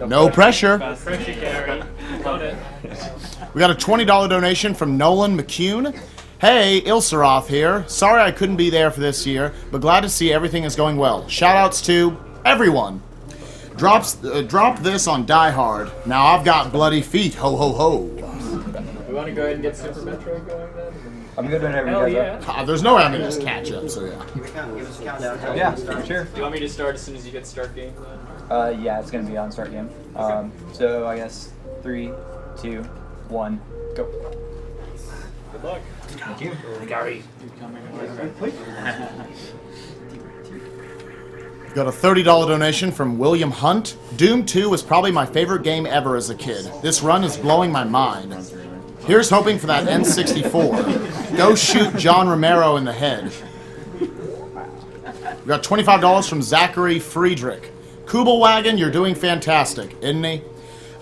No pressure. Pressure, Gary. Got it. We got a $20 donation from Nolan McCune. Hey, Ilsaroth here. Sorry I couldn't be there for this year, but glad to see everything is going well. Shoutouts to everyone. Drop this on Die Hard. Now I've got bloody feet. Ho ho ho. We want to go ahead and get Super Metroid going then? I'm good whenever Hell you guys yeah. There's no way I'm gonna just catch up, so yeah. are. Yeah, sure. Do you want me to start as soon as you get start game then? Yeah, it's gonna be on start game. So I guess 3, 2, 1, go. Good luck. Thank you. Gary. Got a $30 donation from William Hunt. Doom 2 was probably my favorite game ever as a kid. This run is blowing my mind. Here's hoping for that N64. Go shoot John Romero in the head. We got $25 from Zachary Friedrich. Kubelwagen, you're doing fantastic, isn't he?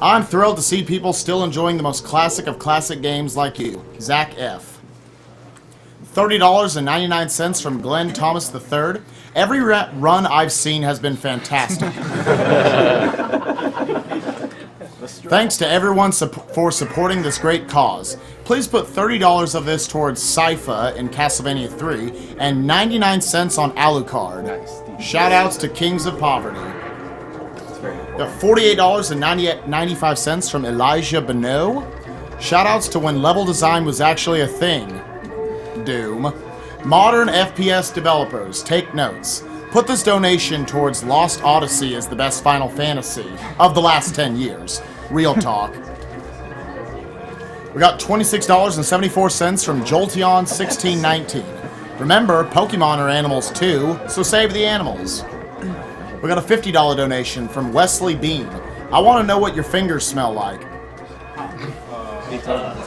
I'm thrilled to see people still enjoying the most classic of classic games like you. Zach F. $30.99 from Glenn Thomas III. Every run I've seen has been fantastic. Thanks to everyone for supporting this great cause. Please put $30 of this towards Sypha in Castlevania 3 and 99 cents on Alucard. Shoutouts to Kings of Poverty. Got $48.95 from Elijah Bonneau. Shoutouts to when level design was actually a thing. Doom. Modern FPS developers, take notes. Put this donation towards Lost Odyssey as the best Final Fantasy of the last 10 years. Real talk. We got $26.74 from Jolteon1619. Remember, Pokemon are animals too, so save the animals. We got a $50 donation from Wesley Bean. I want to know what your fingers smell like.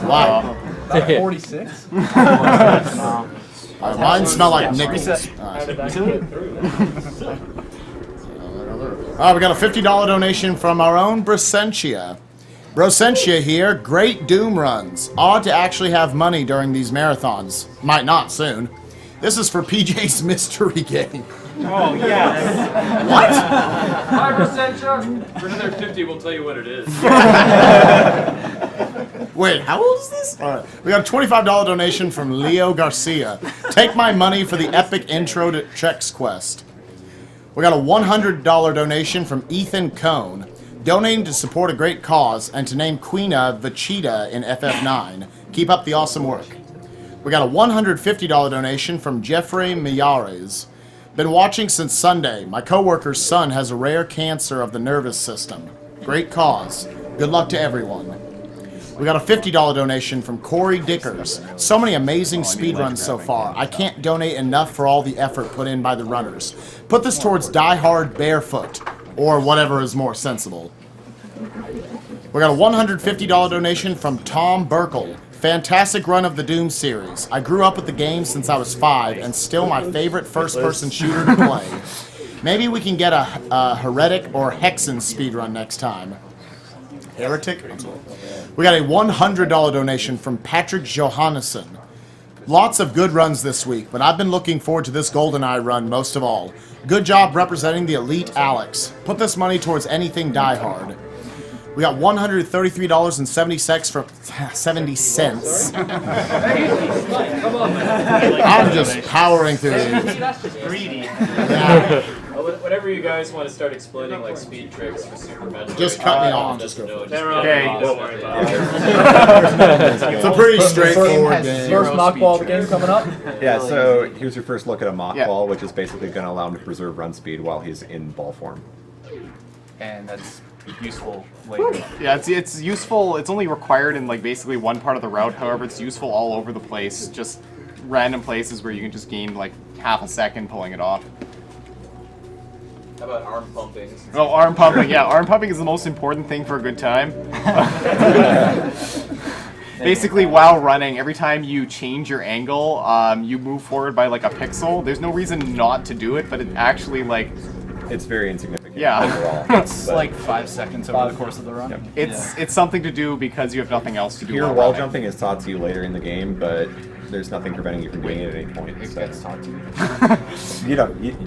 Wow. 46? Mine smell like nickels. How did that get through? We got a $50 donation from our own Brasentia. Brasentia here, great Doom runs. Odd to actually have money during these marathons. Might not soon. This is for PJ's mystery game. Oh, yes. What? 5%. For another 50, we'll tell you what it is. Wait, how old is this? All right. We got a $25 donation from Leo Garcia. Take my money for the epic intro to Chex Quest. We got a $100 donation from Ethan Cohn, donating to support a great cause and to name Queena Vachita in FF9. Keep up the awesome work. We got a $150 donation from Jeffrey Miyares. Been watching since Sunday. My coworker's son has a rare cancer of the nervous system. Great cause. Good luck to everyone. We got a $50 donation from Corey Dickers. So many amazing speedruns so far. I can't donate enough for all the effort put in by the runners. Put this towards Die Hard Barefoot, or whatever is more sensible. We got a $150 donation from Tom Burkle. Fantastic run of the Doom series. I grew up with the game since I was 5, and still my favorite first-person shooter to play. Maybe we can get a Heretic or Hexen speedrun next time. Heretic? We got a $100 donation from Patrick Johannesson. Lots of good runs this week, but I've been looking forward to this GoldenEye run most of all. Good job representing the elite Alex. Put this money towards anything Die Hard. We got $133.70 from 70 cents. Come on, man. I'm just powering through these. That's just greedy. Yeah. Whenever you guys want to start exploiting like speed tricks for Super Metroid, Just cut me off. Just go. Okay, don't worry about it. It's a pretty straightforward game. First mock ball of the game coming up. Yeah, so here's your first look at a mock ball, which is basically going to allow him to preserve run speed while he's in ball form. And that's useful later. Yeah, it's useful. It's only required in like basically one part of the route. However, it's useful all over the place. Just random places where you can just gain like half a second pulling it off. How about arm pumping? Oh, arm pumping. Yeah, arm pumping is the most important thing for a good time. Basically, while running, every time you change your angle, you move forward by like a pixel. There's no reason not to do it, but it actually like It's very insignificant Yeah. overall. It's like 5 seconds over the course of the run. Yep. it's something to do because you have nothing else to do. Your while wall running. jumping is taught to you later in the game, but there's nothing preventing you from doing it at any point. It So. gets talked to.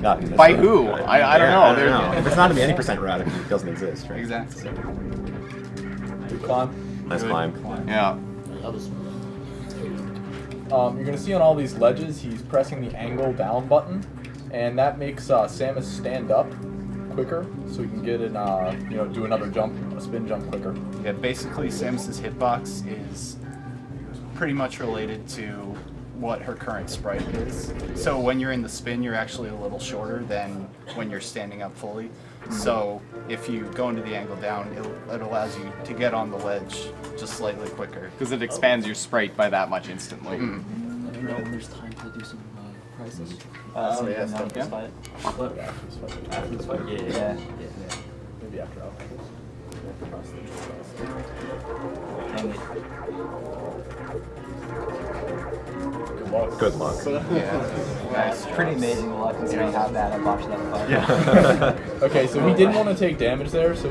Not in this By round, who? but- I don't know. I don't There's- know. If it's not gonna be any percent route, it doesn't exist, right? Exactly. Good climb. Nice climb. Yeah. That was You're going to see on all these ledges, he's pressing the angle down button, and that makes Samus stand up quicker, so he can get in, do another jump, a spin jump quicker. Yeah, basically Samus's hitbox is pretty much related to what her current sprite is. So when you're in the spin, you're actually a little shorter than when you're standing up fully. So if you go into the angle down, it allows you to get on the ledge just slightly quicker. Because it expands your sprite by that much instantly. Let me know when there's time to do some prizes. So yeah, no, stuff, this fight. What? After this fight. After this fight? Yeah. Maybe after Alpha. Dang it. Good luck. Good luck. It's pretty amazing luck considering how bad I botched that fight. Okay, so he didn't want to take damage there, so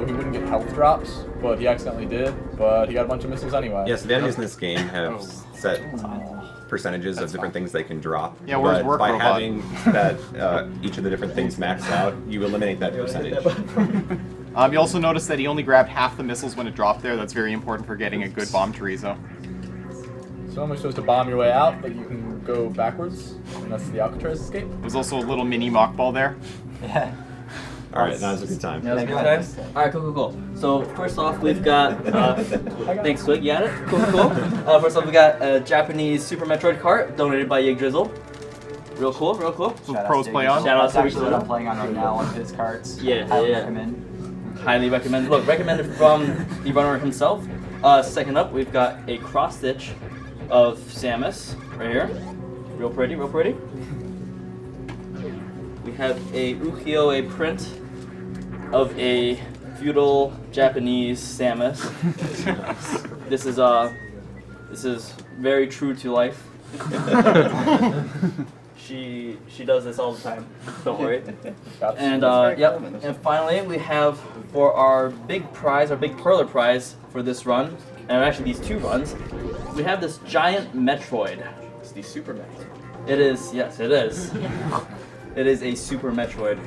he wouldn't get health drops, but he accidentally did. But he got a bunch of missiles anyway. Yes, the enemies in this game have set percentages of different things they can drop. Yeah, where's but Work by Robot? having that each of the different things maxed out, you eliminate that percentage. You also notice that he only grabbed half the missiles when it dropped there. That's very important for getting a good bomb chorizo. So I'm supposed to bomb your way out, but you can go backwards, and that's the Alcatraz escape. There's also a little mini mock ball there. Yeah. All right, that was a good time. Yeah, that was a good time. Alright, cool. So, first off, we've got. Thanks, Twig, you got it? Cool. First off, we got a Japanese Super Metroid cart donated by Yig Drizzle. Real cool. So pros play on. Shout out That's to actually what Drizzle. I'm playing on right now, one of his carts. Yeah, Highly yeah. recommend. Highly recommended. Look, recommended from the runner himself. Second up, we've got a cross stitch of Samus right here. Real pretty. We have a ukiyo-e print of a feudal Japanese Samus. This is very true to life. She does this all the time. Don't worry. And yep. And finally, we have for our big prize, our big Perler prize for this run, and actually these two runs, we have this giant Metroid. It's the Super Metroid. It is, yes, it is. It is a Super Metroid.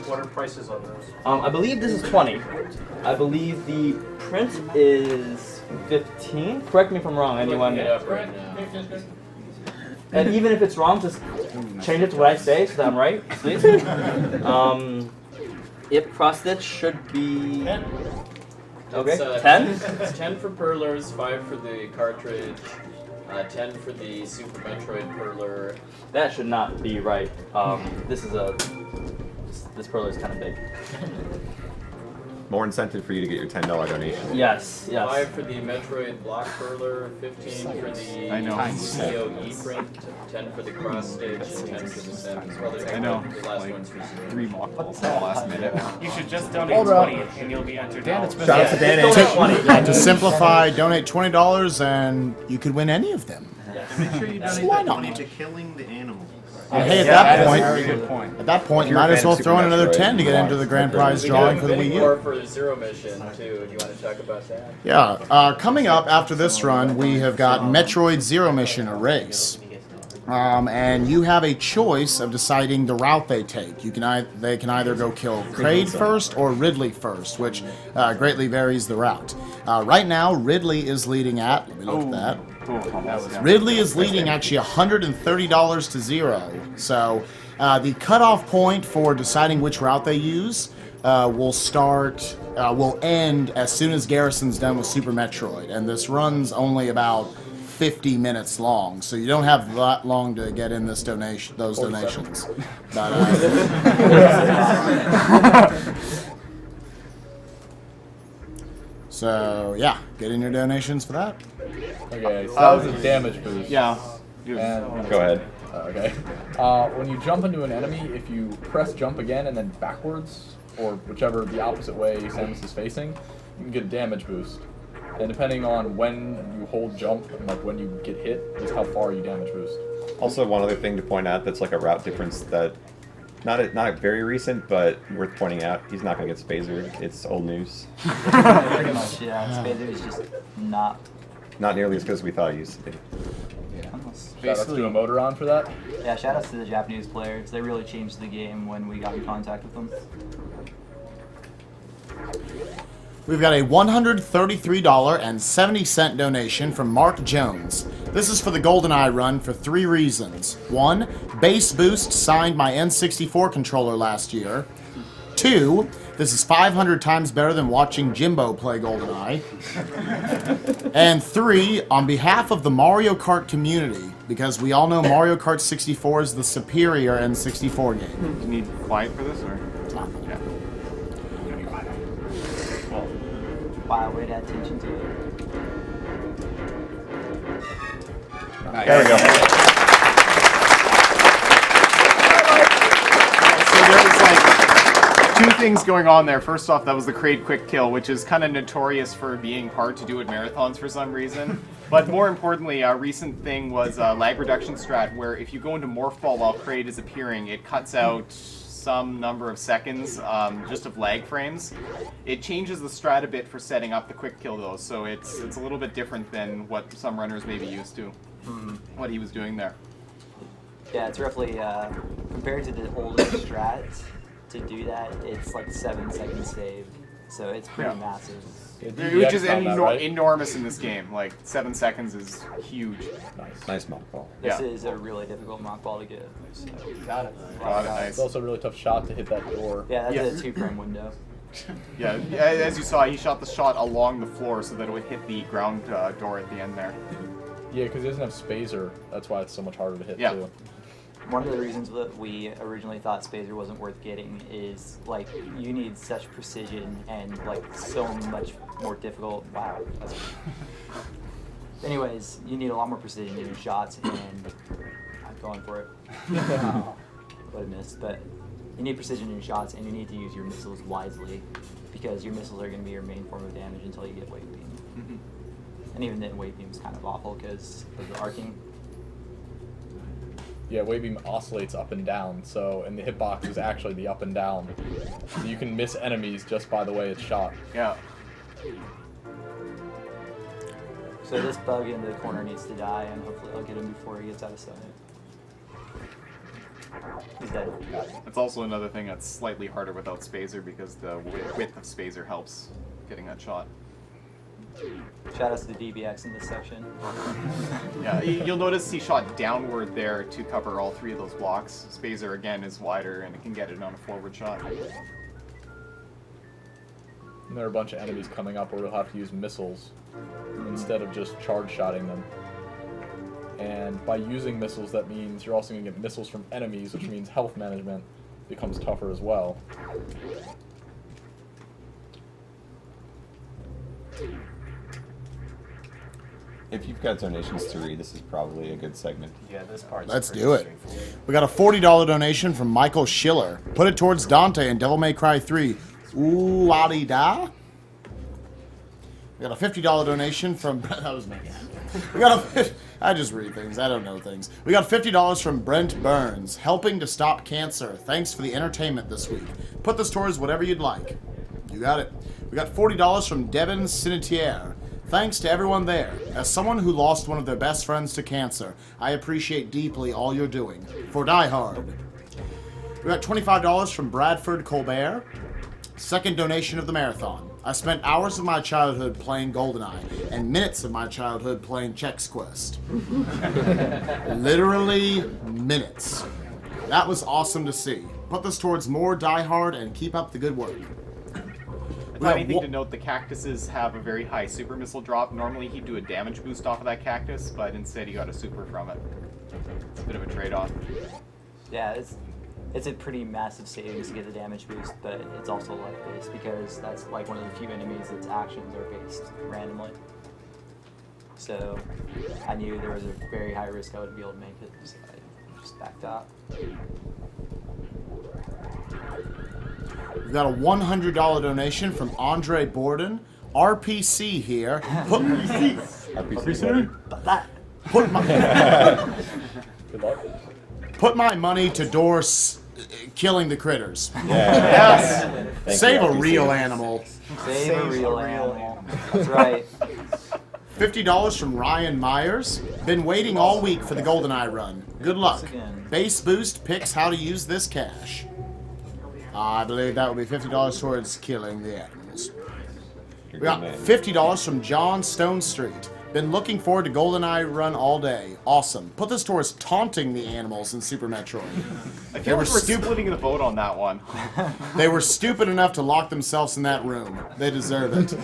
What are prices on those? I believe this is 20. I believe the print is 15. Correct me if I'm wrong, anyone. Looking it up right now. And even if it's wrong, just change it to what I say so that I'm right, please. Yep, cross stitch should be. 10. Okay, It's, 10? It's 10 for Perlers, 5 for the cartridge, 10 for the Super Metroid Perler. That should not be right. This Perler is kind of big. More incentive for you to get your $10 donation. Yes. 5 for the Metroid Block Perler, 15 for the I know. COE print, 10 for the cross stitch, and 10 for the Samus. Well, there's I know. The last Like, one's for Super. 3 mock balls at the last minute. You should just donate 20 and you'll be entered. Dan, it's been Shout out to Dan. Just donate 20. to simplify, donate $20 and you could win any of them. Make sure you donate Why that not? money to killing the animals. Hey, at that that is a point, very good point. at that point, If you you're a might as fan well of throw in Super another Metroid, 10 to get you into the grand prize We drawing got for the bidding Wii war U. for the Zero Mission, too. Do you want to talk about that? Yeah, coming up after this run, we have got Metroid Zero Mission, a race. And you have a choice of deciding the route they take. They can either go kill Kraid first or Ridley first, which greatly varies the route. Right now, Ridley is leading at, let me look at that. Ridley is leading actually $130 to 0. So the cutoff point for deciding which route they use will end as soon as Garrison's done with Super Metroid. And this run's only about 50 minutes long, so you don't have that long to get in those donations. But, so yeah, get in your donations for that. Okay, so that was a damage boost. Yeah. And, Go ahead. okay. When you jump into an enemy, if you press jump again and then backwards, or whichever the opposite way Samus is facing, you can get a damage boost. And depending on when you hold jump and like when you get hit, is how far you damage boost. Also, one other thing to point out that's like a route difference that not very recent, but worth pointing out. He's not going to get Spazered. It's old news. Pretty much, yeah. Spader is just not. Not nearly as good as we thought he used to be. Shout out to a motor on for that. Yeah, shout outs to the Japanese players. They really changed the game when we got in contact with them. We've got a $133.70 donation from Mark Jones. This is for the GoldenEye run for 3 reasons. 1, Bass Boost signed my N64 controller last year. 2, this is 500 times better than watching Jimbo play GoldenEye. And 3, on behalf of the Mario Kart community, because we all know Mario Kart 64 is the superior N64 game. Do you need quiet for this, or? Yeah. Wow, way to add attention to it. There we go. So there's like 2 things going on there. First off, that was the Kraid Quick Kill, which is kind of notorious for being hard to do at marathons for some reason. But more importantly, a recent thing was lag reduction strat, where if you go into Morph Ball while Kraid is appearing, it cuts out some number of seconds just of lag frames. It changes the strat a bit for setting up the quick kill though, so it's a little bit different than what some runners may be used to. What he was doing there. Yeah, it's roughly, compared to the oldest strats, to do that, it's like 7 seconds saved. So it's pretty massive. Which is enormous in this game. Like, 7 seconds is huge. Nice mock ball. This is a really difficult mock ball to get. So. Got it. Nice. It's also a really tough shot to hit that door. Yeah, that's a 2-frame window. Yeah, as you saw, he shot the shot along the floor so that it would hit the ground door at the end there. Yeah, because he doesn't have Spazer. That's why it's so much harder to hit, too. One of the reasons that we originally thought Spazer wasn't worth getting is, like, you need such precision and, like, so much more difficult. Wow. Anyways, you need a lot more precision in your shots, and I'm going for it. What a miss. But you need precision in your shots, and you need to use your missiles wisely, because your missiles are going to be your main form of damage until you get Wave Beam. And even then, Wave Beam's kind of awful because of the arcing. Yeah, Wave Beam oscillates up and down, so, and the hitbox is actually the up and down. So you can miss enemies just by the way it's shot. Yeah. So this bug in the corner needs to die, and hopefully I'll get him before he gets out of sight. He's dead. It's also another thing that's slightly harder without Spazer because the width of Spazer helps getting that shot. Shout out to the DBX in this section. Yeah, you'll notice he shot downward there to cover all 3 of those blocks. Spazer again is wider and it can get it on a forward shot. And there are a bunch of enemies coming up where we'll have to use missiles instead of just charge shotting them. And by using missiles, that means you're also going to get missiles from enemies, which means health management becomes tougher as well. If you've got donations to read, this is probably a good segment. Yeah, this part's Let's pretty do it. straightforward. We got a $40 donation from Michael Schiller. Put it towards Dante in Devil May Cry 3. Ooh-la-dee-da. We got a $50 donation from... That was me. We got a... I just read things. I don't know things. We got $50 from Brent Burns. Helping to stop cancer. Thanks for the entertainment this week. Put this towards whatever you'd like. You got it. We got $40 from Devin Sinitiere. Thanks to everyone there. As someone who lost one of their best friends to cancer, I appreciate deeply all you're doing. For Die Hard. We got $25 from Bradford Colbert. Second donation of the marathon. I spent hours of my childhood playing GoldenEye and minutes of my childhood playing Chex Quest. Literally minutes. That was awesome to see. Put this towards more Die Hard and keep up the good work. Tiny thing to note, the cactuses have a very high super missile drop. Normally he'd do a damage boost off of that cactus, but instead he got a super from it. It's a bit of a trade-off. Yeah, it's a pretty massive savings to get the damage boost, but it's also luck-based because that's like one of the few enemies that's actions are based randomly. So I knew there was a very high risk I would be able to make it, so I just backed out. We've got a $100 donation from Andre Borden. RPC here. Put my money to Dorse killing the critters. Yes. Save a real animal. Save a real animal. That's right. $50 from Ryan Myers. Been waiting all week for the GoldenEye run. Good luck. Base Boost picks how to use this cash. I believe that would be $50 towards killing the animals. We got $50 from John Stone Street. Been looking forward to GoldenEye run all day. Awesome. Put this towards taunting the animals in Super Metroid. I feel like we're splitting the vote on that one. They were stupid enough to lock themselves in that room. They deserve it.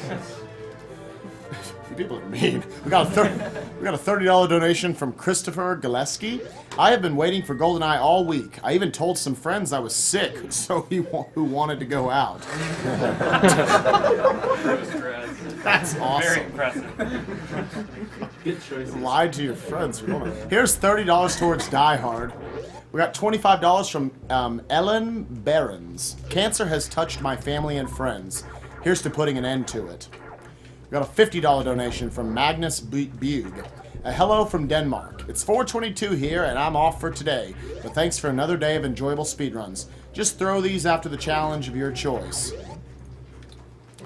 You people are mean. We got a $30 donation from Christopher Gillespie. I have been waiting for GoldenEye all week. I even told some friends I was sick, so who wanted to go out. That's awesome. Very impressive. Good choices. Lied to your friends. Here's $30 towards Die Hard. We got $25 from Ellen Behrens. Cancer has touched my family and friends. Here's to putting an end to it. We got a $50 donation from Magnus Bug. A hello from Denmark. It's 4:22 here, and I'm off for today. But thanks for another day of enjoyable speedruns. Just throw these after the challenge of your choice.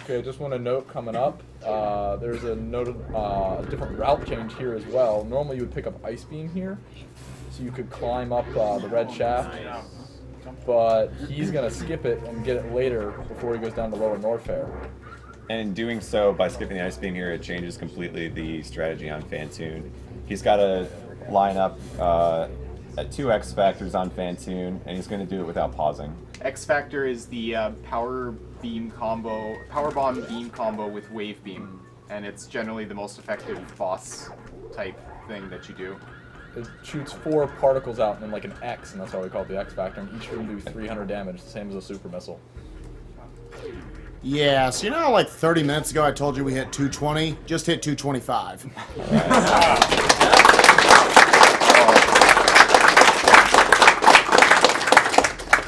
Okay, just want to note coming up, there's a different route change here as well. Normally you would pick up Ice Beam here, so you could climb up the red shaft, but he's going to skip it and get it later before he goes down to Lower Norfair. And in doing so, by skipping the Ice Beam here, it changes completely the strategy on Fantoon. He's got to line up at 2 X Factors on Fantoon, and he's going to do it without pausing. X Factor is the power bomb beam combo with wave beam, and it's generally the most effective boss type thing that you do. It shoots 4 particles out in like an X, and that's why we call it the X Factor, and each of them do 300 damage, the same as a super missile. Yeah, so you know how like 30 minutes ago I told you we hit 220? Just hit 225.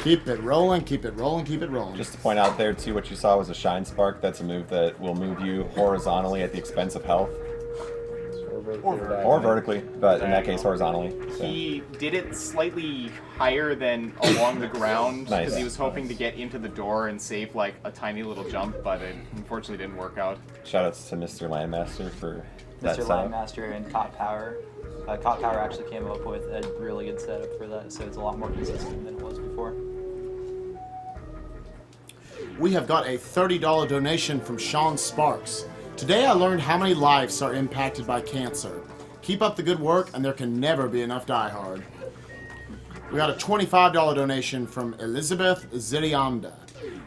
Keep it rolling, keep it rolling, keep it rolling. Just to point out there, too, what you saw was a Shine Spark. That's a move that will move you horizontally at the expense of health. Or vertically, but in that case, horizontally. So. He did it slightly higher than along the ground because he was hoping to get into the door and save like a tiny little jump, but it unfortunately didn't work out. Shoutouts to Mr. Landmaster for that Mr. setup. Landmaster and Cop Power. Cop Power actually came up with a really good setup for that, so it's a lot more consistent than it was before. We have got a $30 donation from Sean Sparks. Today I learned how many lives are impacted by cancer. Keep up the good work, and there can never be enough Die Hard. We got a $25 donation from Elizabeth Zirianda.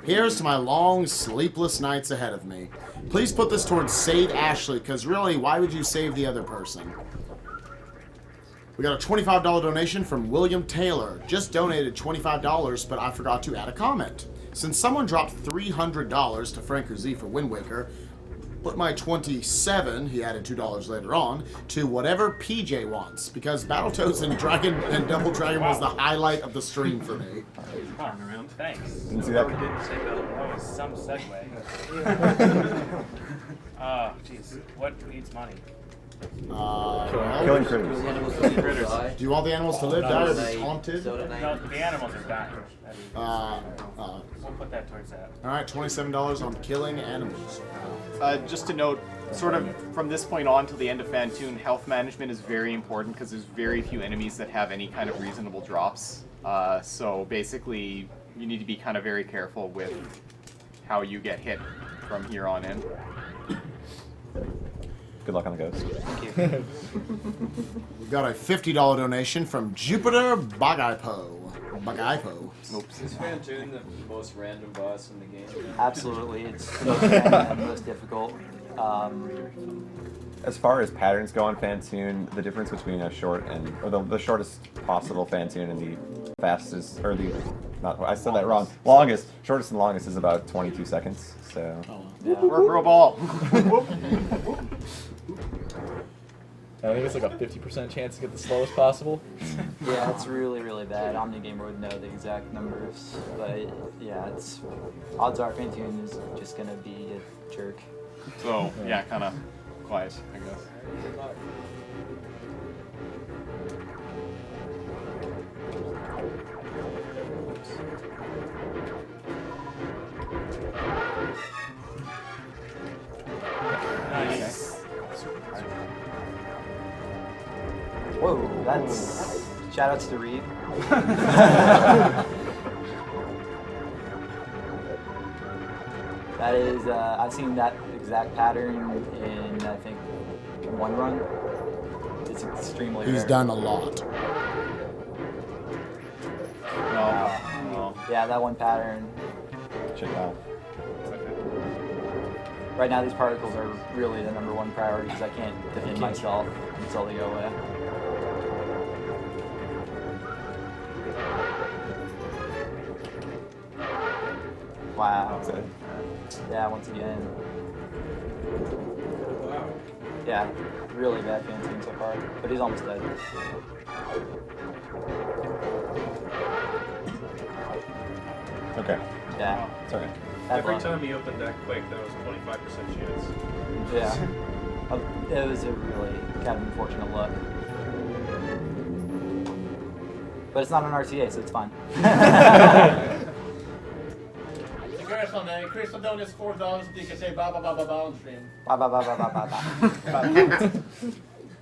Here's to my long, sleepless nights ahead of me. Please put this towards Save Ashley, because really, why would you save the other person? We got a $25 donation from William Taylor. Just donated $25, but I forgot to add a comment. Since someone dropped $300 to Franker Z for Wind Waker, put my 27, he added $2 later on, to whatever PJ wants, because Battletoads and Double Dragon was the highlight of the stream for me. Thanks. Didn't see that? Didn't say that was some segue. Oh, jeez. What needs money? Killing critters. Do you want the animals to live, die, or be haunted? No, the animals are dying. We'll put that towards that. Alright, $27 on killing animals. Just to note, sort of from this point on till the end of Fantoon, health management is very important because there's very few enemies that have any kind of reasonable drops. So basically, you need to be kind of very careful with how you get hit from here on in. Good luck on the ghost. Thank you. We've got a $50 donation from Jupiter Bagaipo. Oops. Is Fantoon the most random boss in the game? Absolutely, it's the most random and the most difficult. As far as patterns go on Fantoon, the difference between a short and, or the shortest possible Fantoon and the fastest, or the, not, I said that wrong, longest, shortest and longest is about 22 seconds, so. Yeah. Work a ball. I think it's like a 50% chance to get the slowest possible. Yeah, it's really, really bad. OmniGamer would know the exact numbers, but yeah, it's odds are Fantoon is just gonna be a jerk. So yeah, kind of quiet, I guess. Nice. Oh, that's shoutouts to Reed. That is, I've seen that exact pattern in, I think, one run. It's extremely He's rare. done a lot. No. Yeah, that one pattern. Check it out. Right now, these particles are really the #1 priority because I can't defend myself until they go away. Wow. That's it. Yeah, once again. Yeah, really bad fan team so far, but he's almost dead. Okay. Yeah. It's okay. Every time he opened that quick, that was 25% chance. Yeah. It was a really kind of unfortunate luck. But it's not an RTA, so it's fine. Garrison, Chris donates $4 so you can say ba ba ba ba ba on stream. Ba ba ba ba ba ba ba.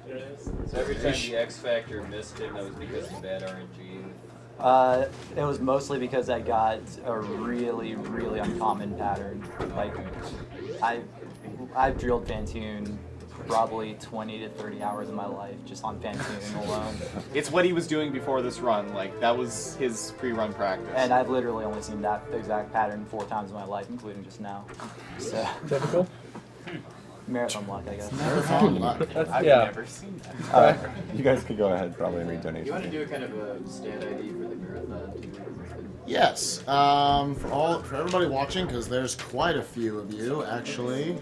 There it is. So every time the X Factor missed him, that was because of bad RNG. It was mostly because I got a really, really uncommon pattern. Like, I've drilled Fantoon probably 20 to 30 hours of my life just on Fantoon alone. It's what he was doing before this run. Like, that was his pre-run practice. And I've literally only seen that exact pattern 4 times in my life, including just now. So, Typical. marathon luck, I guess. Marathon luck. I've Yeah. never seen that. You guys could go ahead probably and read donations. You want to do a kind of a stand ID for the marathon too? Yes. For everybody watching, because there's quite a few of you actually.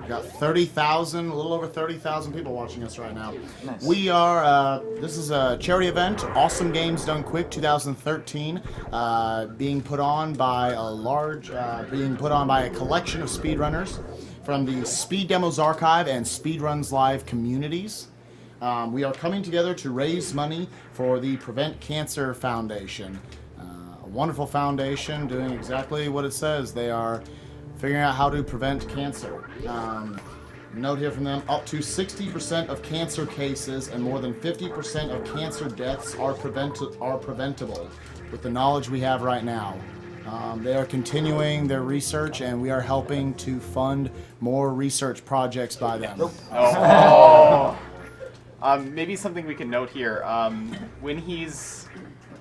We got 30,000, a little over 30,000 people watching us right now. Nice. We are. This is a charity event, Awesome Games Done Quick 2013, being put on by a collection of speedrunners from the Speed Demos Archive and Speedruns Live communities. We are coming together to raise money for the Prevent Cancer Foundation. A wonderful foundation doing exactly what it says. They are figuring out how to prevent cancer. Note here from them, up to 60% of cancer cases and more than 50% of cancer deaths are preventable with the knowledge we have right now. They are continuing their research, and we are helping to fund more research projects by them. Maybe something we can note here. When he's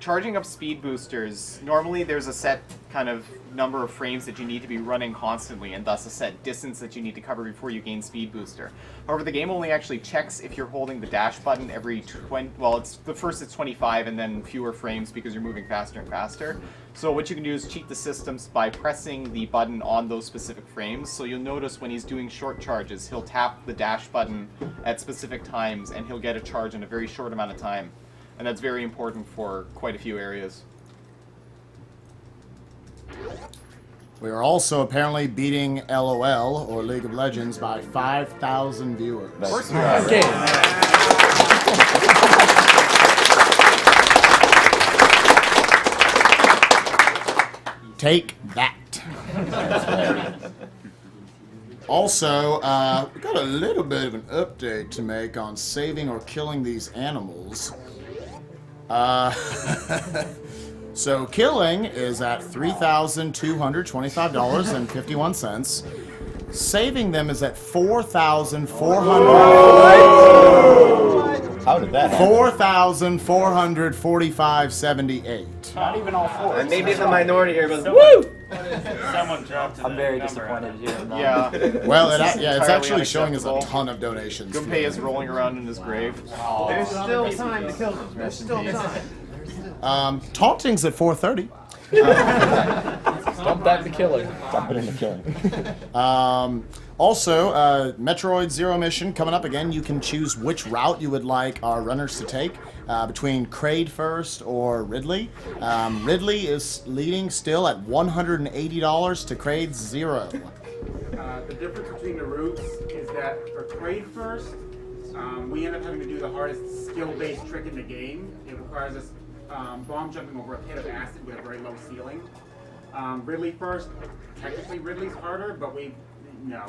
charging up speed boosters, normally there's a set kind of number of frames that you need to be running constantly, and thus a set distance that you need to cover before you gain speed booster. However, the game only actually checks if you're holding the dash button every 20, well, it's 25 and then fewer frames because you're moving faster and faster. So what you can do is cheat the systems by pressing the button on those specific frames. So you'll notice when he's doing short charges, he'll tap the dash button at specific times and he'll get a charge in a very short amount of time. And that's very important for quite a few areas. We are also apparently beating LOL, or League of Legends, by 5,000 viewers. Of course Okay. Take that. Also, we got a little bit of an update to make on saving or killing these animals. So killing is at $3,225.51. Saving them is at $4,400. How did that happen? $4,445.78. Not even all 4. I may be in the minority here, but Someone dropped I'm very disappointed to hear that. Yeah. Well, it's entirely actually showing us a unacceptable. ton of donations. Gunpei is rolling around in his grave. There's still time to kill them. There's still time. Taunting's at 4:30. Dump that to killing. Dump it into killing. Also, Metroid Zero Mission coming up again. You can choose which route you would like our runners to take between Kraid first or Ridley. Ridley is leading still at $180 to Kraid's 0. The difference between the routes is that for Kraid first, we end up having to do the hardest skill-based trick in the game. It requires us bomb jumping over a pit of acid with a very low ceiling. Ridley first, technically Ridley's harder, but no.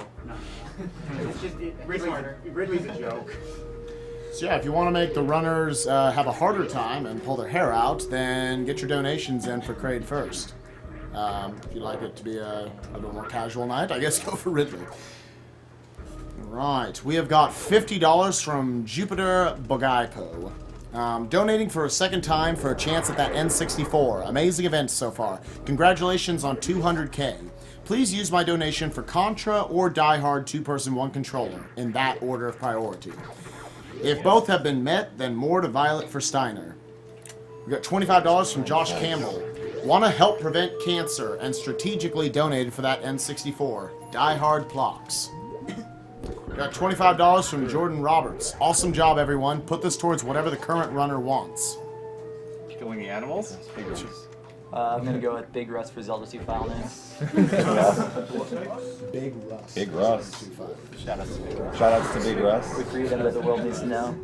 It's just, Ridley's a joke. So yeah, if you want to make the runners have a harder time and pull their hair out, then get your donations in for Crade first. If you'd like it to be a little more casual night, I guess go for Ridley. Right, we have got $50 from Jupiter Bogaipo. Donating for a second time for a chance at that N64. Amazing event so far. Congratulations on 200K. Please use my donation for Contra or Die Hard 2-person 1 controller, in that order of priority. If both have been met, then more to Violet for Steiner. We got $25 from Josh Campbell. Want to help prevent cancer and strategically donated for that N64. Die Hard Plox. We got $25 from Jordan Roberts. Awesome job, everyone. Put this towards whatever the current runner wants. Killing the animals? I'm gonna go with Big Russ for Zelda 2 file name. Big Russ. Big Russ. Shout out to Big Russ. Shout outs to Big Russ. We freed him that the world needs to know.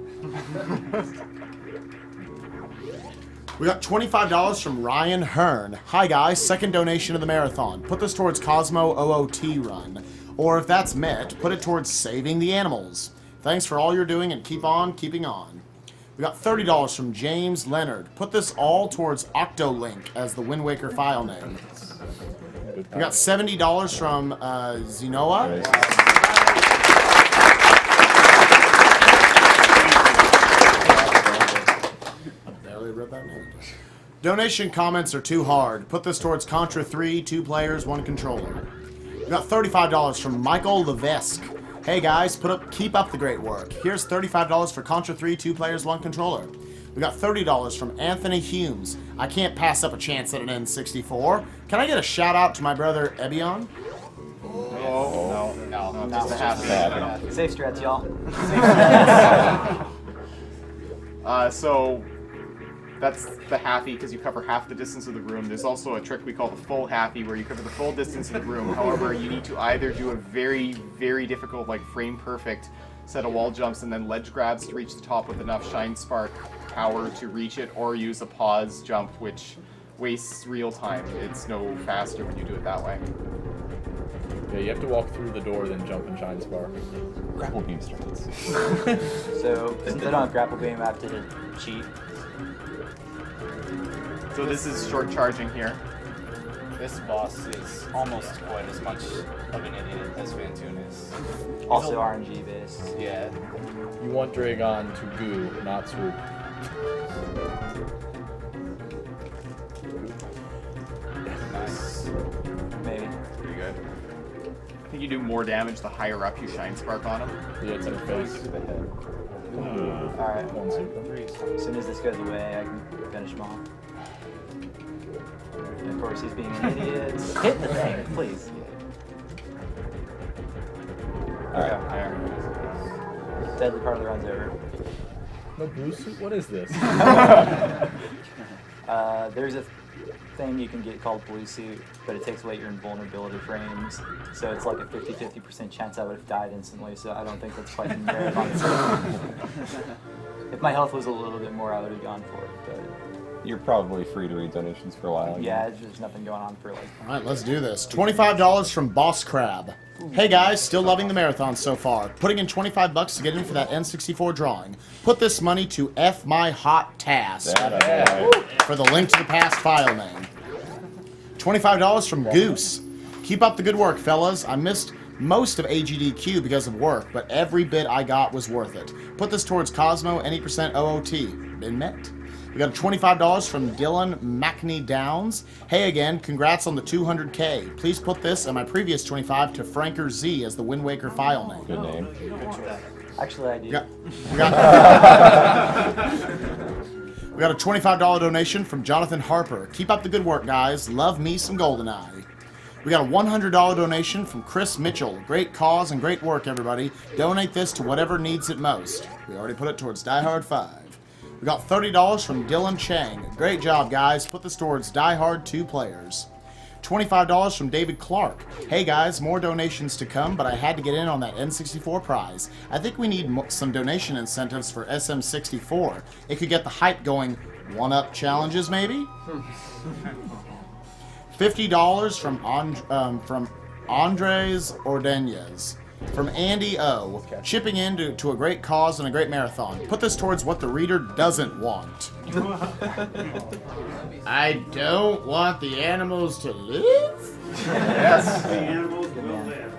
We got $25 from Ryan Hearn. Hi guys, second donation of the marathon. Put this towards Cosmo OOT run. Or if that's met, put it towards saving the animals. Thanks for all you're doing and keep on keeping on. We got $30 from James Leonard. Put this all towards Octolink as the Wind Waker file name. We got $70 from Zenoa. Donation comments are too hard. Put this towards Contra 3, 2 players, 1 controller. We got $35 from Michael Levesque. Hey guys, keep up the great work. Here's $35 for Contra 3, 2 players, 1 controller. We got $30 from Anthony Humes. I can't pass up a chance at an N64. Can I get a shout out to my brother Ebion? No, just a half. Safe strats, y'all. So that's the halfie because you cover half the distance of the room. There's also a trick we call the full halfie where you cover the full distance of the room. However, you need to either do a very, very difficult, like frame perfect set of wall jumps and then ledge grabs to reach the top with enough Shine Spark power to reach it, or use a pause jump which wastes real time. It's no faster when you do it that way. Yeah, you have to walk through the door, then jump and Shine Spark. Grapple beam strats. So, since I don't have grapple beam, I have to cheat. So this is short charging here. This boss is almost quite as much of an idiot as Fantoon is. Also RNG based. Yeah. You want Dragon to goo, not swoop. Nice. Maybe. Pretty good. I think you do more damage the higher up you Shine Spark on him. Yeah, it's in her face. Alright. One swoop. As soon as this goes away, I can finish him off. And of course, he's being an idiot. Hit the thing, please. Alright. There. Deadly part of the run's over. No blue suit? What is this? There's a thing you can get called blue suit, but it takes away your invulnerability frames. So it's like a 50-50% chance I would have died instantly, so I don't think that's quite the marathon. If my health was a little bit more, I would have gone for it, but... You're probably free to read donations for a while. Yeah, there's nothing going on for like... Alright, let's do this. $25 from Boss Crab. Hey guys, still loving the marathon so far. Putting in $25 to get in for that N64 drawing. Put this money to F my hot task. For the Link to the Past file name. $25 from Goose. Keep up the good work, fellas. I missed most of AGDQ because of work, but every bit I got was worth it. Put this towards Cosmo, any % OOT. Been met. We got $25 from Dylan Mackney Downs. Hey again, congrats on the 200K. Please put this and my previous 25 to Franker Z as the Wind Waker file name. Good name. Actually, I do. We got a $25 donation from Jonathan Harper. Keep up the good work, guys. Love me some GoldenEye. We got a $100 donation from Chris Mitchell. Great cause and great work, everybody. Donate this to whatever needs it most. We already put it towards Die Hard 5. We got $30 from Dylan Chang. Great job, guys. Put this towards Die Hard 2 players. $25 from David Clark. Hey, guys, more donations to come, but I had to get in on that N64 prize. I think we need some donation incentives for SM64. It could get the hype going. One-up challenges, maybe? $50 from Andres Ordonez. from Andy O. Chipping in to a great cause and a great marathon. Put this towards what the reader doesn't want. I don't want the animals to live? Yes. The animals will live.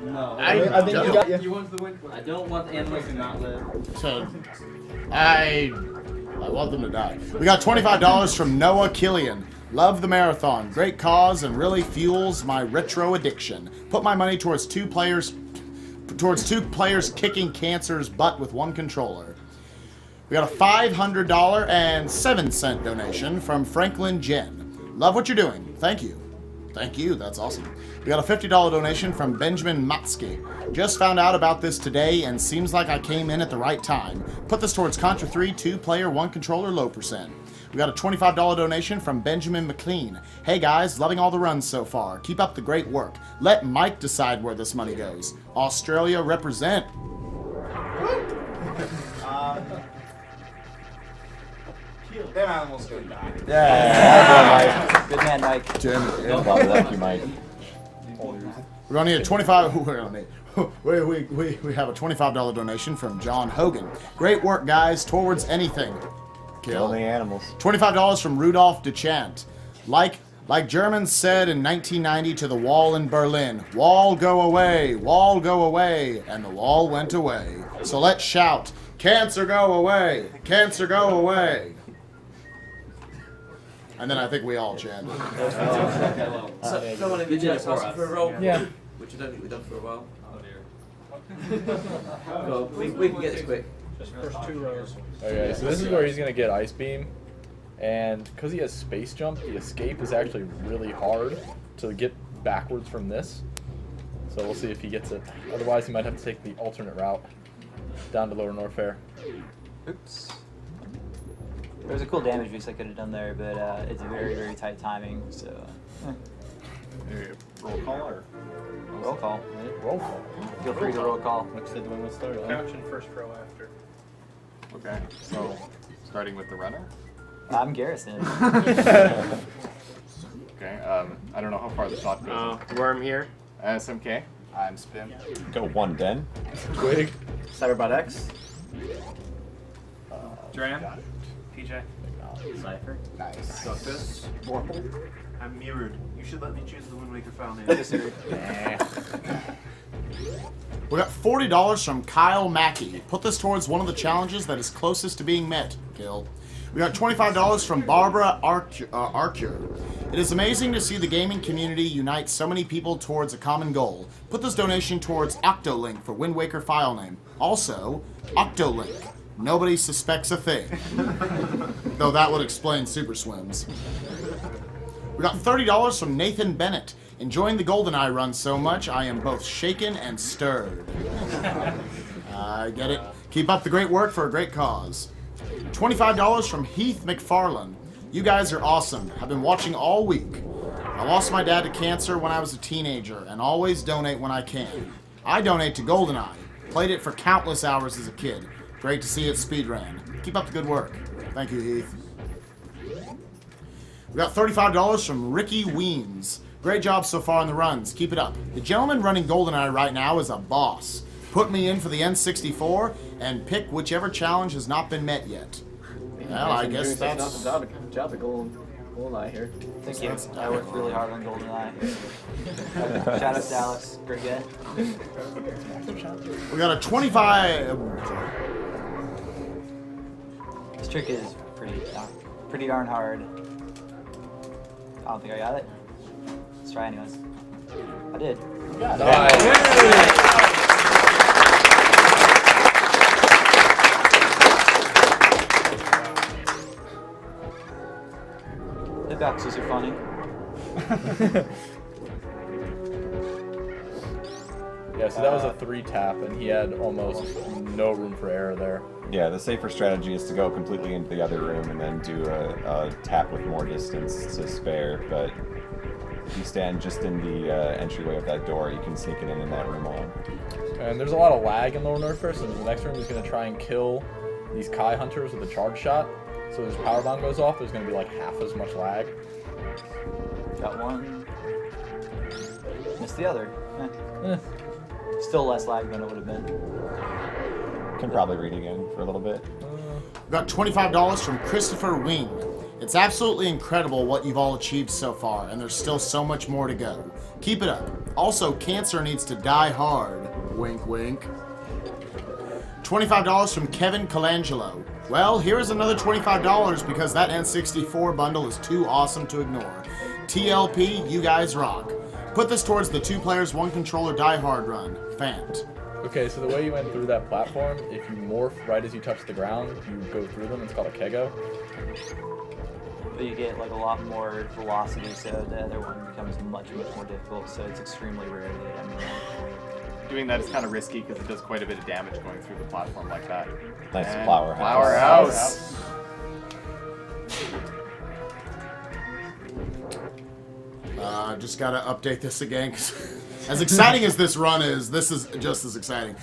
No. I think you got you. You want the win. I don't want the animals to not live. I want them to die. We got $25 from Noah Killian. Love the marathon. Great cause and really fuels my retro addiction. Put my money towards two players kicking cancer's butt with one controller. We got a $500 and 7-cent donation from Franklin Jen. Love what you're doing. Thank you. Thank you. That's awesome. We got a $50 donation from Benjamin Matsky. Just found out about this today and seems like I came in at the right time. Put this towards Contra 3, 2-player, 1-controller, low percent. We got a $25 donation from Benjamin McLean. Hey guys, loving all the runs so far. Keep up the great work. Let Mike decide where this money goes. Australia represent. Them animals gonna die. Yeah. Good man, Mike. Thank you, Mike. We're gonna need a 25. We're gonna need. We have a $25 donation from John Hogan. Great work, guys. Towards anything. Kill the animals. $25 from Rudolph Duchant. Like Germans said in 1990 to the wall in Berlin, wall go away, and the wall went away. So let's shout, cancer go away, cancer go away. And then I think we all chanted. Someone in the chat for a roll. Yeah. Which I don't think we've done for a while. Oh dear. We can get this quick. Just first 2 rows. Okay, so this is where he's gonna get Ice Beam, and because he has Space Jump, the escape is actually really hard to get backwards from this. So we'll see if he gets it. Otherwise, he might have to take the alternate route down to Lower Norfair. Oops. There was a cool damage boost I could have done there, but it's very, very tight timing, so... Roll call or? Roll call. Roll call. Feel free to roll call. Which said when we started. Couch in first row after. Okay, so starting with the runner. I'm Garrison. Okay, I don't know how far the shot goes. Worm here. SMK. I'm Spin. Go 1 den. Twig. Cyberbot X. Dram. PJ. Cypher. Nice. Doctus. I'm mirrored. You should let me choose the Wind Waker file name. We got $40 from Kyle Mackey. Put this towards one of the challenges that is closest to being met. Kill. We got $25 from Barbara Arcure. It is amazing to see the gaming community unite so many people towards a common goal. Put this donation towards Octolink for Wind Waker file name. Also, Octolink. Nobody suspects a thing. Though that would explain Super Swims. We got $30 from Nathan Bennett. Enjoying the GoldenEye run so much, I am both shaken and stirred. I get it. Keep up the great work for a great cause. $25 from Heath McFarlane. You guys are awesome. I've been watching all week. I lost my dad to cancer when I was a teenager and always donate when I can. I donate to GoldenEye. Played it for countless hours as a kid. Great to see it speedran. Keep up the good work. Thank you, Heath. We got $35 from Ricky Weems. Great job so far on the runs. Keep it up. The gentleman running GoldenEye right now is a boss. Put me in for the N64 and pick whichever challenge has not been met yet. Well, I guess that's... Job at GoldenEye here. Thank you. I worked really hard on GoldenEye. Shout out to Alex. Great guy. We got a 25... This trick is pretty darn hard. I don't think I got it. Let's try anyways. I did. The boxes are funny. Yeah, so that was a 3-tap, and he had almost no room for error there. Yeah, the safer strategy is to go completely into the other room and then do a tap with more distance to spare, but if you stand just in the entryway of that door, you can sneak it in that room alone. And there's a lot of lag in Lower Norfair, so the next room is going to try and kill these Kai Hunters with a charge shot. So as power bomb goes off, there's going to be like half as much lag. Got one. Missed the other. Still less lag than it would have been. Can probably read again for a little bit. We got $25 from Christopher Wing. It's absolutely incredible what you've all achieved so far, and there's still so much more to go. Keep it up. Also, cancer needs to die hard. Wink, wink. $25 from Kevin Colangelo. Well, here is another $25 because that N64 bundle is too awesome to ignore. TLP, you guys rock. Put this towards the 2 players, 1 controller die hard run. Fant. Okay, so the way you went through that platform, if you morph right as you touch the ground, you go through them. It's called a kego. But you get like a lot more velocity, so the other one becomes much more difficult. So it's extremely rare to get everyone. Doing that is kind of risky because it does quite a bit of damage going through the platform like that. Nice And flower house. Flower house. Just gotta update this again. 'Cause as exciting as this run is, this is just as exciting.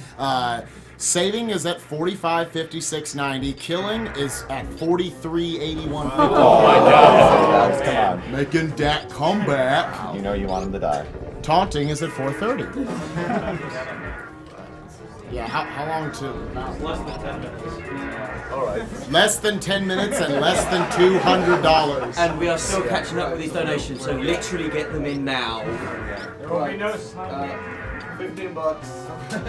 Saving is at 45.56.90. Killing is at 43.81. Oh my God! Come on. Making that comeback. You know you want him to die. Taunting is at 4:30. Yeah, how long to? Less than 10 minutes. All right. Less than 10 minutes and less than $200. And we are still catching up with these donations, so literally get them in now. Everybody knows. 15 bucks.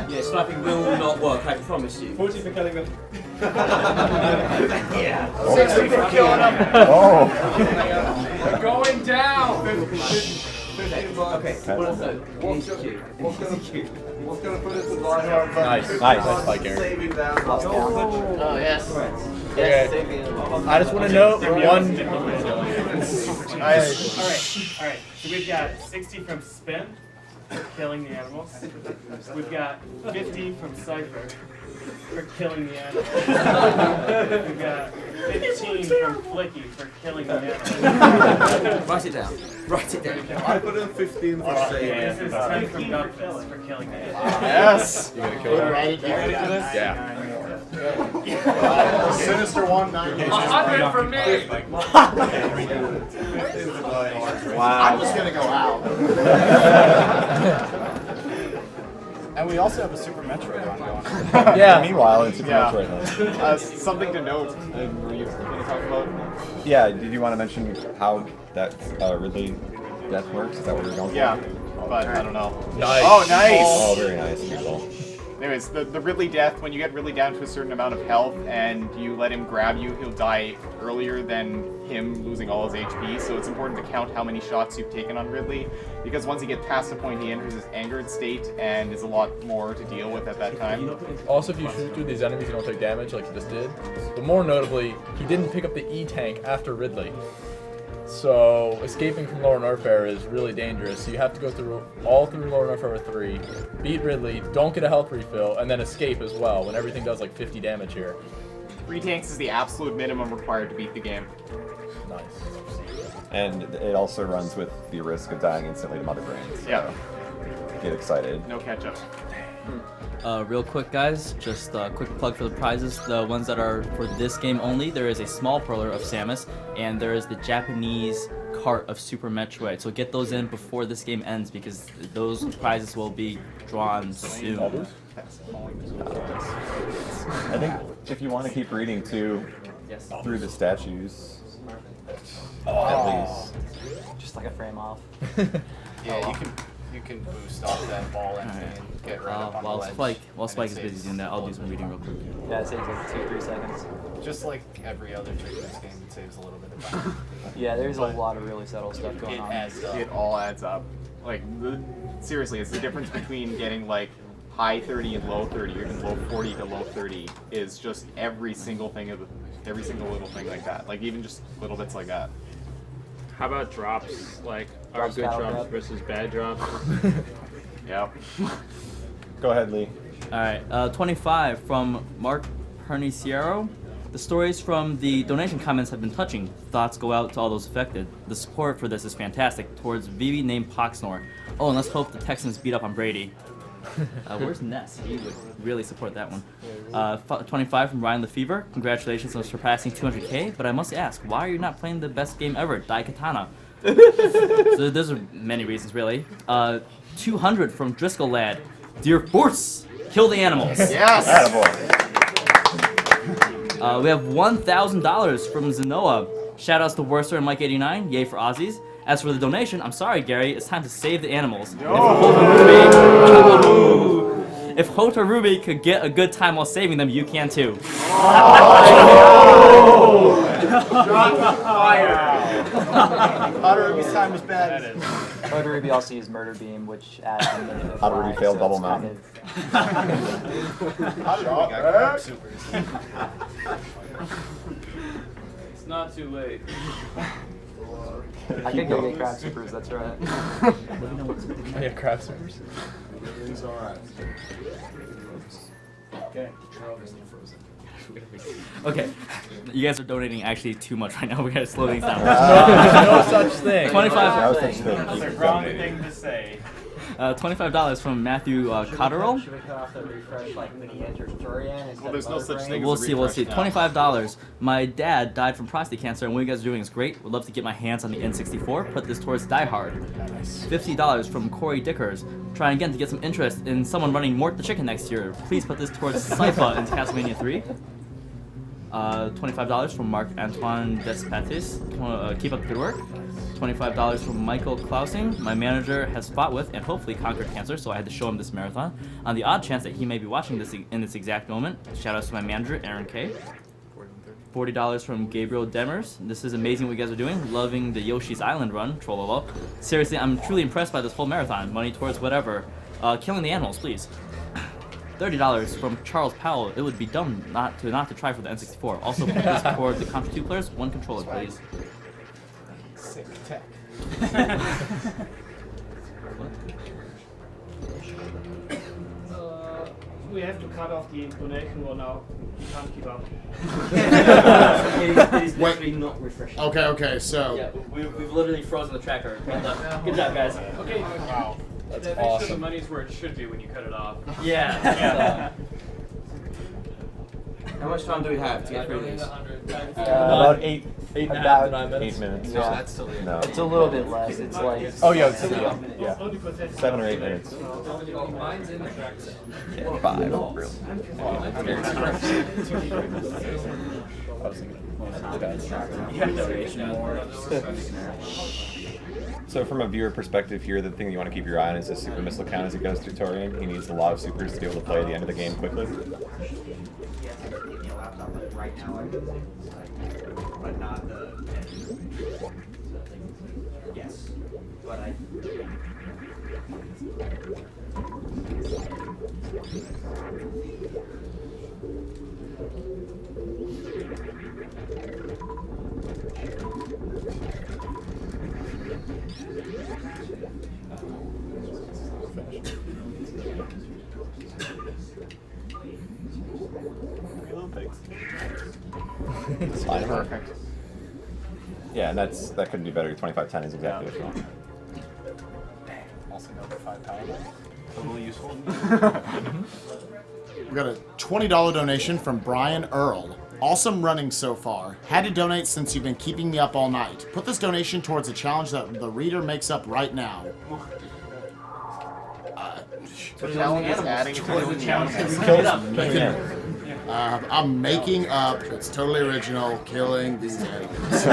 Yeah, sniping will not work, I promise you. 40 for killing them. Yeah. 60 for killing them. Oh! Going down. 15 bucks. Okay, That's What's gonna put us in line hard? Nice. Nice fight, Gary. Saving down. Oh, yes. Okay. I just want to note one. Alright. So we've got 60 from Spin, killing the animals. We've got 50 from Cypher for killing the animals. We've got 15 from Flicky for killing the animals. Write it down. Write it down. I put in 15 for saving. This is 10 from Gunfist for killing the animals. Yes. You gonna kill him? Ready for this? Yeah. Sinister 190. 100 for me. I'm just gonna go out. And we also have a Super Metroid one going. Yeah. Meanwhile, it's Super Yeah. Metroid. Something to note. Were you going to talk about? Yeah. Did you want to mention how that Ridley death works? Is that what you're going for? Yeah, but I don't know. Nice. Oh, nice. Oh, very nice, people. Anyways, the Ridley death, when you get Ridley down to a certain amount of health and you let him grab you, he'll die earlier than him losing all his HP, so it's important to count how many shots you've taken on Ridley, because once he gets past the point, he enters his angered state and is a lot more to deal with at that time. Also, if you shoot through these enemies, you don't take damage like you just did. But more notably, he didn't pick up the E-tank after Ridley. So escaping from Lower Norfair is really dangerous. So you have to go through all through Lower Norfair 3, beat Ridley, don't get a health refill, and then escape as well when everything does like 50 damage here. 3 tanks is the absolute minimum required to beat the game. Nice. And it also runs with the risk of dying instantly to Mother Brains. So Yeah. Get excited. No catch-up. Real quick, guys, just a quick plug for the prizes. The ones that are for this game only, there is a small perler of Samus, and there is the Japanese cart of Super Metroid. So get those in before this game ends, because those prizes will be drawn soon. I think if you want to keep reading too, through the statues, at least. Just like a frame off. Yeah, you can boost off that ball and get right up on the ledge. While Spike is busy doing that, I'll do some reading real quick. Yeah, it saves like 2-3 seconds. Just like every other trick in this game, it saves a little bit of time. Yeah, there's a lot of really subtle stuff going It on. adds up. It all adds up. Like, seriously, it's the difference between getting like high 30 and low 30, or even low 40 to low 30, is just every single little thing like that. Like even just little bits like that. How about drops? Like, are Drops, good battle drops drop. versus bad drops? Yep. Go ahead, Lee. Alright, 25 from Mark Perniciero. The stories from the donation comments have been touching. Thoughts go out to all those affected. The support for this is fantastic. Towards Vivi named Poxnor. Oh, and let's hope the Texans beat up on Brady. Where's Ness? He would really support that one. 25 from Ryan Lefevre. Congratulations on surpassing 200k, but I must ask, why are you not playing the best game ever, Daikatana? So there's many reasons, really. 200 from Driscoll Lad. Dear Force, kill the animals. Yes. We have $1,000 from Zenoa. Shoutouts to Worcester and Mike89. Yay for Aussies. As for the donation, I'm sorry, Gary. It's time to save the animals. If Holt or Ruby could get a good time while saving them, you can too. Otter Ruby's time was bad. Otter Ruby also used Murder Beam, which adds a minute of Otter Ruby fly, failed so double it's mountain. It's not too late. I can go get crab supers, that's right. Oh yeah, crab supers. Everything's alright. Okay. Okay, you guys are donating actually too much right now. We gotta slow things down. No such thing. 25. No such thing. That's a wrong thing to say. $25 from Matthew Cotterill. Should we cut off the refresh like when he enters Turian? Well, there's no such thing. We'll see. $25. My dad died from prostate cancer, and what you guys are doing is great. Would love to get my hands on the N64. Put this towards Die Hard. $50 from Corey Dickers. Trying again to get some interest in someone running Mort the Chicken next year. Please put this towards Sypha in Castlevania 3. $25 from Mark Antoine Despatis. Keep up the good work. $25 from Michael Klausing. My manager has fought with and hopefully conquered cancer, so I had to show him this marathon. On the odd chance that he may be watching this in this exact moment, shout outs to my manager, Aaron K. $40 from Gabriel Demers. This is amazing what you guys are doing. Loving the Yoshi's Island run. Trollolo. Seriously, I'm truly impressed by this whole marathon. Money towards whatever. Killing the animals, please. $30 from Charles Powell. It would be dumb not to try for the N64. Also, please toward the Contra 2 players. One controller, please. Sick tech. We have to cut off the donation or now. We can't keep up. It is literally not refreshing. Okay, so. Yeah, we've literally frozen the tracker. Good job, guys. Okay. Wow. That's Make awesome. sure the money's where it should be when you cut it off. Yeah. How much time do we have to get through these? About 8 About 8 minutes. Yeah. That's still the No. It's a little bit less. It's like Oh yeah, it's Yeah. 7 or 8 minutes. Mine's in the tracks. Yeah, 5. Really. I was thinking. So from a viewer perspective here, the thing you want to keep your eye on is the super missile count as it goes through Torian. He needs a lot of supers to be able to play the end of the game quickly. Right now, but not the. Yes, but I. It's fine. Perfect. Yeah, and that couldn't be better. 2510 is exactly what you want. Also another 5 power. Totally useful. We got a $20 donation from Brian Earl. Awesome running so far. Had to donate since you've been keeping me up all night. Put this donation towards a challenge that the reader makes up right now. The challenge is adding to the challenge. I'm making up, it's totally original, killing these animals.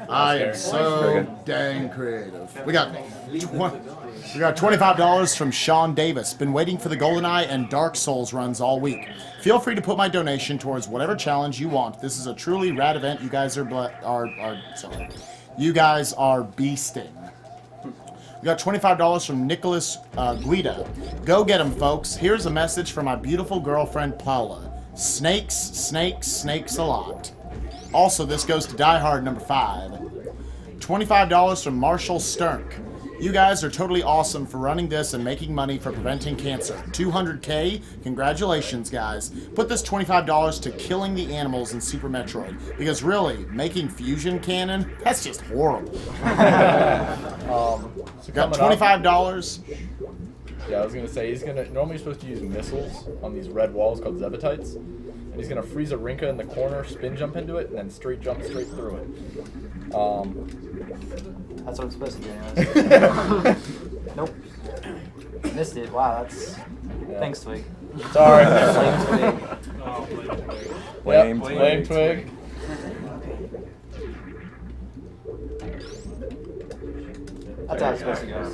I am so dang creative. We got $25 from Sean Davis. Been waiting for the GoldenEye and Dark Souls runs all week. Feel free to put my donation towards whatever challenge you want. This is a truly rad event. You guys sorry. You guys are beasting. We got $25 from Nicholas Guida. Go get him, folks. Here's a message from my beautiful girlfriend, Paula. Snakes, snakes, snakes a lot. Also, this goes to Die Hard number 5. $25 from Marshall Sturk. You guys are totally awesome for running this and making money for preventing cancer. 200K? Congratulations, guys. Put this $25 to killing the animals in Super Metroid. Because really, making fusion cannon? That's just horrible. So got $25. Yeah, I was gonna say normally you're supposed to use missiles on these red walls called Zevatites, and he's gonna freeze a Rinka in the corner, spin jump into it, and then jump straight through it. That's what I'm supposed to do anyways. Nope. Missed it. Wow, that's... Thanks, Twig. Sorry. Blame Twig. Yep, blame Twig. That's how it's supposed to go.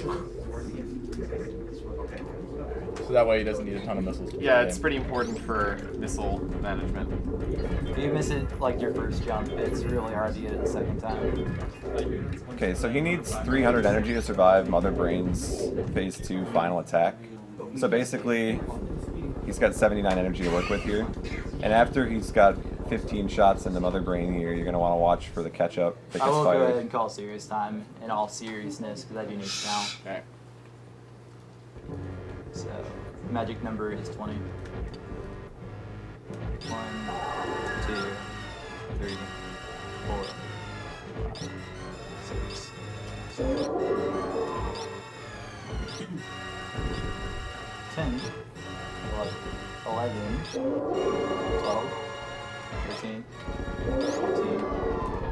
So that way he doesn't need a ton of missiles. to Yeah, play it's him. pretty important for missile management. If you miss it like your first jump, it's really hard to get it the second time. Okay, so he needs 300 energy to survive Mother Brain's Phase 2 final attack. So basically, he's got 79 energy to work with here. And after he's got 15 shots into Mother Brain here, you're going to want to watch for the catch-up that I gets will go ahead fired. and call serious time in all seriousness because I do need to count. Okay. So, magic number is 20. 1, 2, 3, 4, 5, 6, 7, 10, 11, 12, 13, 14,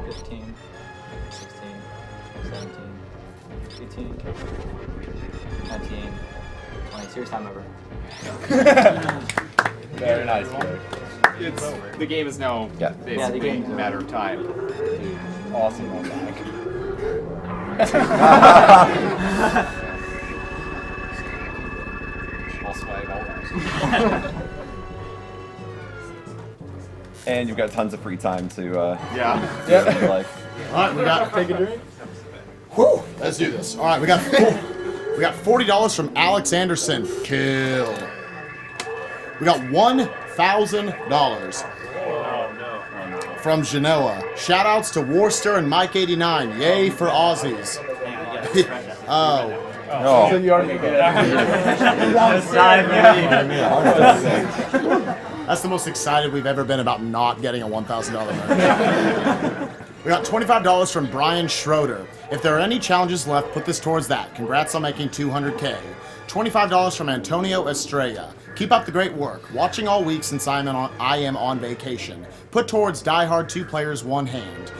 15, 16, 17, 18, 19, 20. Serious time over. Very nice, Twig. The game is now basically Yeah, the game is a matter of time. Dude, awesome one back. All swag, all And you've got tons of free time to Yeah. do whatever you like. All right, we got. Take a drink. Whew, let's do this. All right, we got $40 from Alex Anderson. Kill. We got $1,000 from Genoa. Shoutouts to Worcester and Mike89. Yay for Aussies. Oh. Oh. So you already get it. That's the most excited we've ever been about not getting a $1,000 merch. We got $25 from Brian Schroeder. If there are any challenges left, put this towards that. Congrats on making 200K. $25 from Antonio Estrella. Keep up the great work. Watching all week since I am on vacation. Put towards Die Hard 2 players one hand.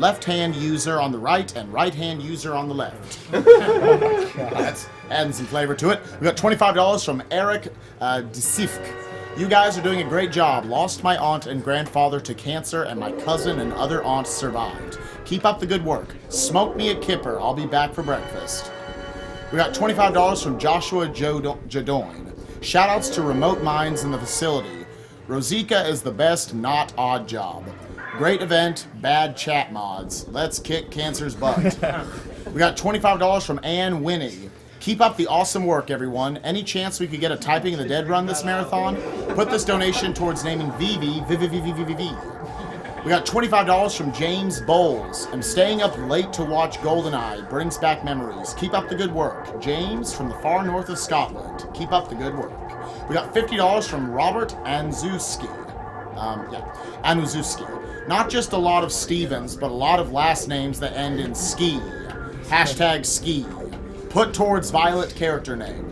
Left-hand user on the right and right-hand user on the left. That's adding some flavor to it. We got $25 from Eric Desifk. You guys are doing a great job. Lost my aunt and grandfather to cancer, and my cousin and other aunts survived. Keep up the good work. Smoke me a kipper. I'll be back for breakfast. We got $25 from Joshua Jadoin. Shoutouts to remote minds in the facility. Rosika is the best, not odd job. Great event, bad chat mods. Let's kick cancer's butt. We got $25 from Ann Winnie. Keep up the awesome work, everyone. Any chance we could get a Typing in the Dead run this marathon? Put this donation towards naming Vivi. We got $25 from James Bowles. I'm staying up late to watch GoldenEye. Brings back memories. Keep up the good work. James from the far north of Scotland. Keep up the good work. We got $50 from Robert Anzuski. Anuzuski. Not just a lot of Stevens, but a lot of last names that end in ski. Hashtag ski. Put towards Violet character name.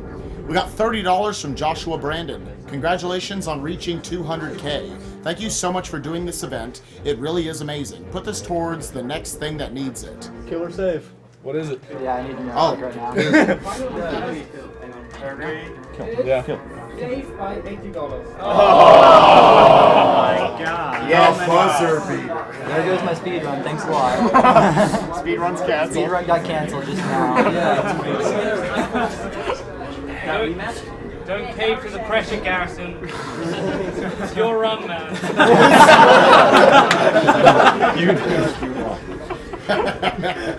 We got $30 from Joshua Brandon. Congratulations on reaching 200K. Thank you so much for doing this event. It really is amazing. Put this towards the next thing that needs it. Kill or save? What is it? Yeah, I need to know Oh. right now. Yeah. Kill. Saved by $80. Oh my god. Yeah, buzzer beater. There goes my speed run. Thanks a lot. Speed run's canceled. Speed run got canceled just now. Don't pay for the pressure, Garrison. It's your run, man.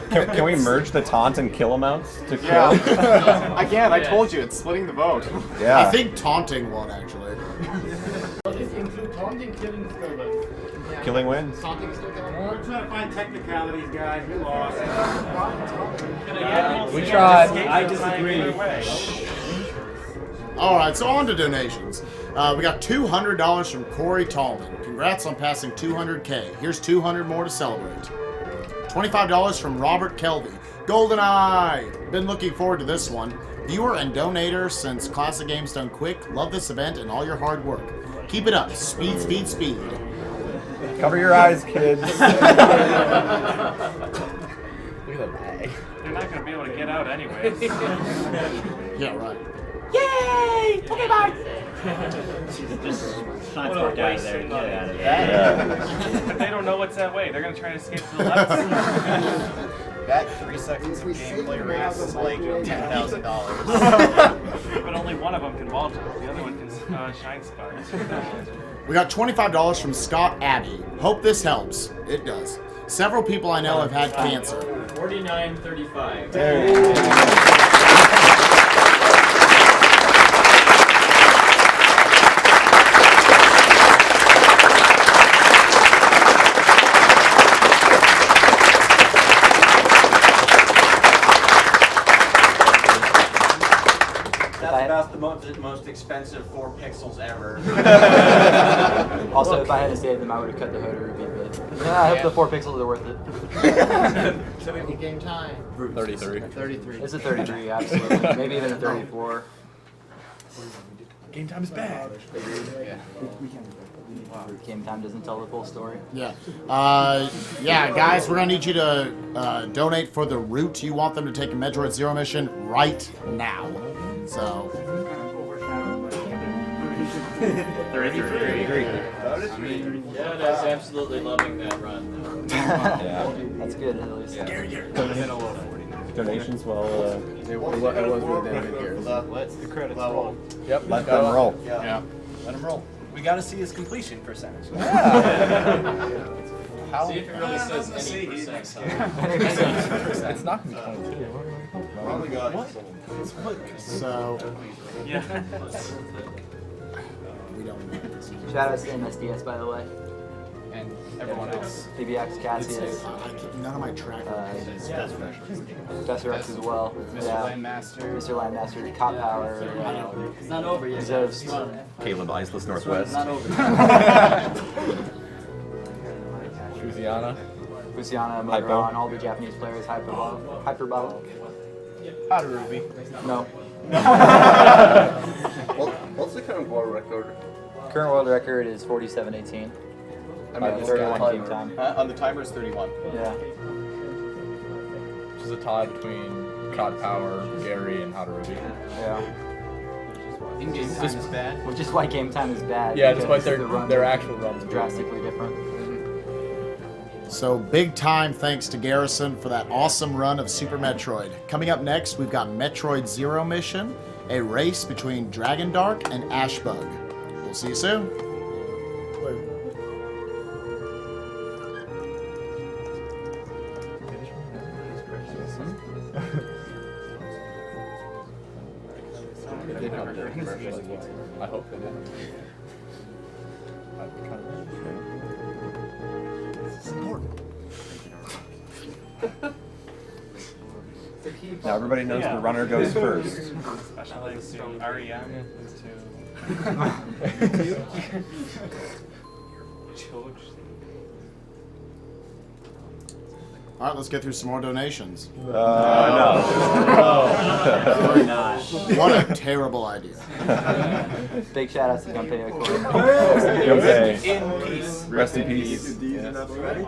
Can we merge the taunt and kill amounts to kill? Yeah. Again, I told you, it's splitting the vote. Yeah. I think taunting won, actually. Include taunting, killing, skill. Killing wins. We're trying to find technicalities, guys. We lost. We tried. I disagree. All right, so on to donations. We got $200 from Corey Tallman. Congrats on passing 200K. Here's 200 more to celebrate. $25 from Robert Kelvey. GoldenEye! Been looking forward to this one. Viewer and donator since Classic Games Done Quick. Love this event and all your hard work. Keep it up. Speed, speed, speed. Cover your eyes, kids. Look at the bag. They're not going to be able to get out anyway. Yeah, right. Yay! Okay, bye. Just trying to work out of there. Get out of there. Yeah. But they don't know what's that way. They're gonna try to escape to the left. That 3 seconds of gameplay race is like $10,000. But only one of them can wall jump. The other one can shine spot. We got $25 from Scott Abbey. Hope this helps. It does. Several people I know have had cancer. 49.35. That's about the most expensive 4 pixels ever. Also, if I had to save them, I would have cut the hood ruby, but I hope the 4 pixels are worth it. So we need game time. 33. 33. It's a 33, absolutely. Maybe even a 34. Game time is bad. Game time doesn't tell the full story. Yeah. Yeah, guys, we're going to need you to donate for the route. You want them to take a Metroid Zero mission right now. So. 33. Yeah, that's absolutely loving that run. Yeah. That's good, at least. Donations, well, It was really damn good here. Let the credits roll. Yep. let them roll. Yeah. Let them roll. We got to see his completion percentage. How? See if it really says any percent. It's not going to be 22. So. Yeah. We don't know. Shout out to MSDS, by the way. And everyone else. PBX, Cassius, None of my track. Professor X as well. Mr. Landmaster. Mr. Landmaster, Cop Power. It's not over yet. Zeus. Caleb Iceless Northwest. Not over. Fusiana. Fusiana, Hypo. Motoron, all the Japanese players, Hyperbolic. Harubi. No. What's the current world record? Current world record is 47:18. I mean, it's 31 got- game time. On the timer is 31. Yeah. Which is a tie between COD Power, Gary, and Harubi. Yeah. In-game time is bad. Which is why game time is bad. Yeah, because despite the run their actual runs is drastically different. So big time thanks to Garrison for that awesome run of Super Metroid. Coming up next, we've got Metroid Zero Mission, a race between Dragon Dark and Ashbug. We'll see you soon. I hope they did. Now everybody knows the runner goes first. Especially to REM All right, let's get through some more donations. No. What a terrible idea. Big shout out to Gunpei Okori. Gunpei. In peace. Rest in peace. Ready?